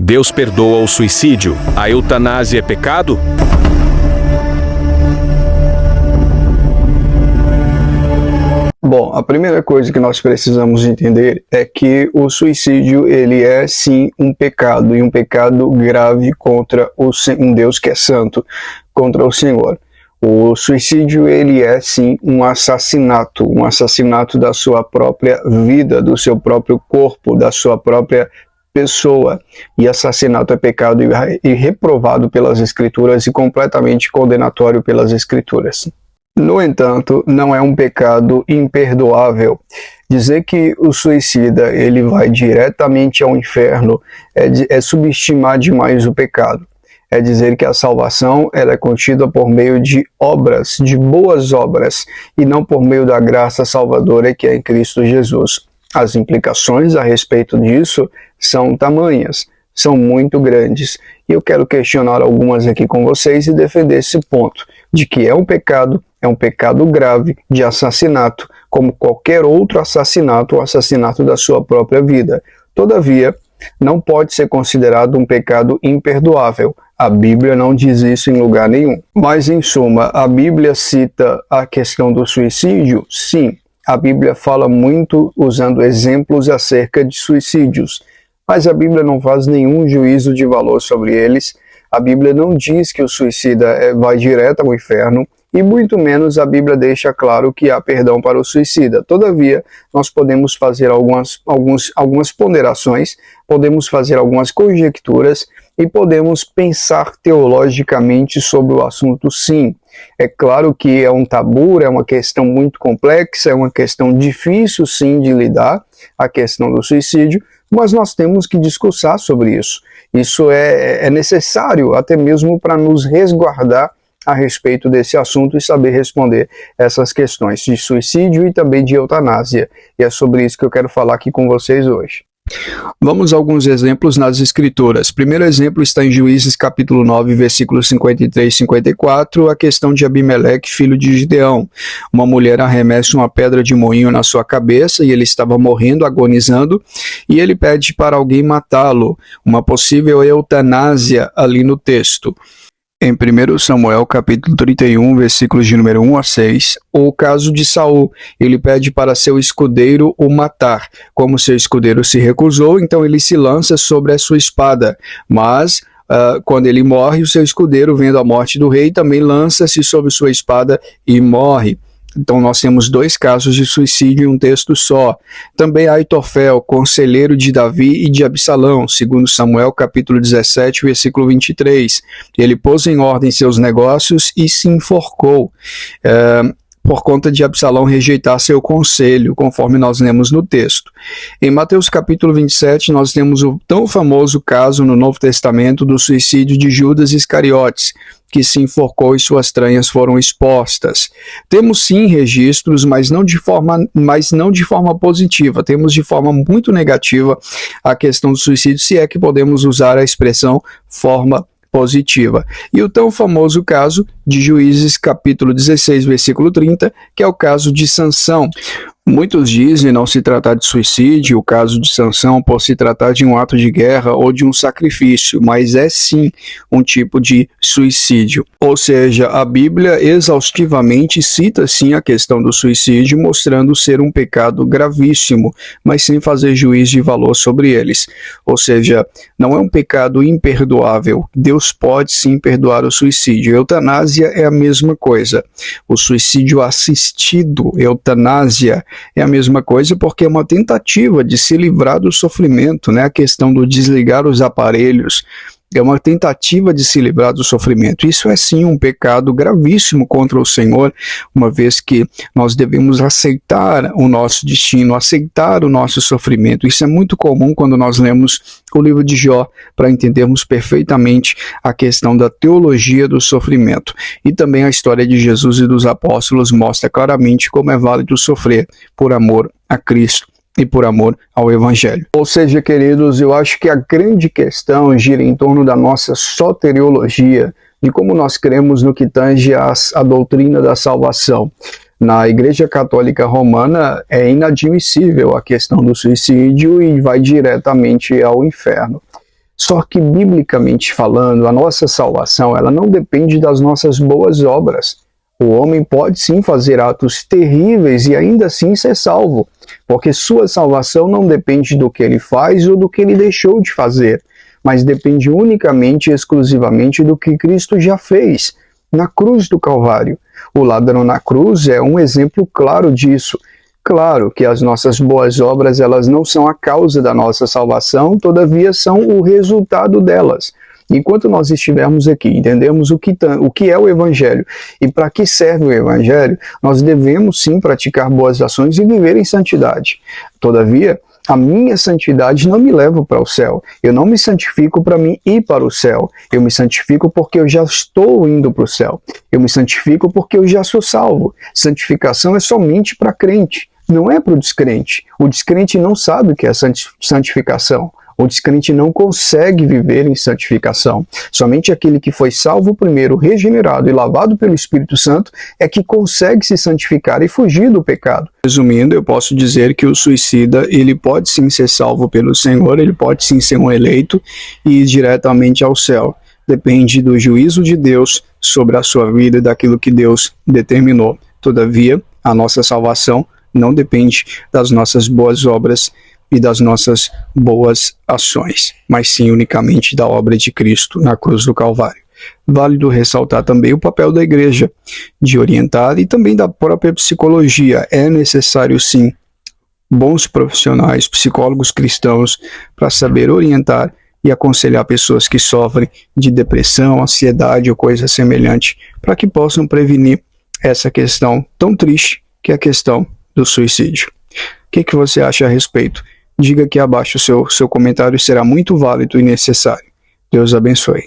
Deus perdoa o suicídio. A eutanásia é pecado? Bom, a primeira coisa que nós precisamos entender é que o suicídio, ele é sim um pecado, e um pecado grave contra um Deus que é santo, contra o Senhor. O suicídio, ele é sim um assassinato da sua própria vida, do seu próprio corpo, da sua própria pessoa. E assassinato é pecado e reprovado pelas Escrituras e completamente condenatório pelas Escrituras. No entanto, não é um pecado imperdoável. Dizer que o suicida ele vai diretamente ao inferno é subestimar demais o pecado. É dizer que a salvação ela é contida por meio de obras, de boas obras, e não por meio da graça salvadora que é em Cristo Jesus. As implicações a respeito disso são tamanhas, são muito grandes. E eu quero questionar algumas aqui com vocês e defender esse ponto, de que é um pecado grave de assassinato, como qualquer outro assassinato, o assassinato da sua própria vida. Todavia, não pode ser considerado um pecado imperdoável. A Bíblia não diz isso em lugar nenhum. Mas, em suma, a Bíblia cita a questão do suicídio? Sim. A Bíblia fala muito usando exemplos acerca de suicídios. Mas a Bíblia não faz nenhum juízo de valor sobre eles. A Bíblia não diz que o suicida vai direto ao inferno. E muito menos a Bíblia deixa claro que há perdão para o suicida. Todavia, nós podemos fazer algumas ponderações, podemos fazer algumas conjecturas e podemos pensar teologicamente sobre o assunto, sim. É claro que é um tabu, é uma questão muito complexa, é uma questão difícil, sim, de lidar, a questão do suicídio, mas nós temos que discursar sobre isso. Isso é necessário até mesmo para nos resguardar a respeito desse assunto e saber responder essas questões de suicídio e também de eutanásia. E é sobre isso que eu quero falar aqui com vocês hoje. Vamos a alguns exemplos nas Escrituras. O primeiro exemplo está em Juízes capítulo 9, versículos 53 e 54, a questão de Abimeleque, filho de Gideão. Uma mulher arremessa uma pedra de moinho na sua cabeça e ele estava morrendo, agonizando, e ele pede para alguém matá-lo. Uma possível eutanásia ali no texto. Em 1 Samuel, capítulo 31, versículos de número 1 a 6, o caso de Saul, ele pede para seu escudeiro o matar. Como seu escudeiro se recusou, então ele se lança sobre a sua espada. Mas, quando ele morre, o seu escudeiro, vendo a morte do rei, também lança-se sobre sua espada e morre. Então nós temos dois casos de suicídio em um texto só. Também Aitofel, conselheiro de Davi e de Absalão, 2 Samuel capítulo 17, versículo 23. Ele pôs em ordem seus negócios e se enforcou, por conta de Absalão rejeitar seu conselho, conforme nós lemos no texto. Em Mateus capítulo 27, nós temos o tão famoso caso no Novo Testamento do suicídio de Judas Iscariotes, que se enforcou e suas tranhas foram expostas. Temos sim registros, mas não de forma positiva. Temos de forma muito negativa a questão do suicídio, se é que podemos usar a expressão forma positiva. E o tão famoso caso de Juízes capítulo 16, versículo 30, que é o caso de Sansão. Muitos dizem não se tratar de suicídio, o caso de Sansão, por se tratar de um ato de guerra ou de um sacrifício, mas é sim um tipo de suicídio. Ou seja, a Bíblia exaustivamente cita sim a questão do suicídio, mostrando ser um pecado gravíssimo, mas sem fazer juízo de valor sobre eles. Ou seja, não é um pecado imperdoável. Deus pode sim perdoar o suicídio. Eutanásia é a mesma coisa. O suicídio assistido, eutanásia, é a mesma coisa, porque é uma tentativa de se livrar do sofrimento, né? A questão do desligar os aparelhos é uma tentativa de se livrar do sofrimento. Isso é sim um pecado gravíssimo contra o Senhor, uma vez que nós devemos aceitar o nosso destino, aceitar o nosso sofrimento. Isso é muito comum quando nós lemos o livro de Jó, para entendermos perfeitamente a questão da teologia do sofrimento. E também a história de Jesus e dos apóstolos mostra claramente como é válido sofrer por amor a Cristo e por amor ao Evangelho. Ou seja, queridos, eu acho que a grande questão gira em torno da nossa soteriologia, de como nós cremos no que tange a doutrina da salvação. Na Igreja Católica Romana é inadmissível a questão do suicídio e vai diretamente ao inferno. Só que, biblicamente falando, a nossa salvação ela não depende das nossas boas obras. O homem pode sim fazer atos terríveis e ainda assim ser salvo, porque sua salvação não depende do que ele faz ou do que ele deixou de fazer, mas depende unicamente e exclusivamente do que Cristo já fez na cruz do Calvário. O ladrão na cruz é um exemplo claro disso. Claro que as nossas boas obras elas não são a causa da nossa salvação, todavia são o resultado delas. Enquanto nós estivermos aqui, entendemos o que é o Evangelho e para que serve o Evangelho, nós devemos sim praticar boas ações e viver em santidade. Todavia, a minha santidade não me leva para o céu. Eu não me santifico para mim ir para o céu. Eu me santifico porque eu já estou indo para o céu. Eu me santifico porque eu já sou salvo. Santificação é somente para crente, não é para o descrente. O descrente não sabe o que é santificação. O descrente não consegue viver em santificação. Somente aquele que foi salvo primeiro, regenerado e lavado pelo Espírito Santo é que consegue se santificar e fugir do pecado. Resumindo, eu posso dizer que o suicida, ele pode sim ser salvo pelo Senhor, ele pode sim ser um eleito e ir diretamente ao céu. Depende do juízo de Deus sobre a sua vida e daquilo que Deus determinou. Todavia, a nossa salvação não depende das nossas boas obras e das nossas boas ações, mas sim unicamente da obra de Cristo na cruz do Calvário. Válido ressaltar também o papel da igreja, de orientar e também da própria psicologia. É necessário sim bons profissionais, psicólogos cristãos, para saber orientar e aconselhar pessoas que sofrem de depressão, ansiedade ou coisa semelhante, para que possam prevenir essa questão tão triste que é a questão do suicídio. O que você acha a respeito? Diga aqui abaixo, seu comentário será muito válido e necessário. Deus abençoe.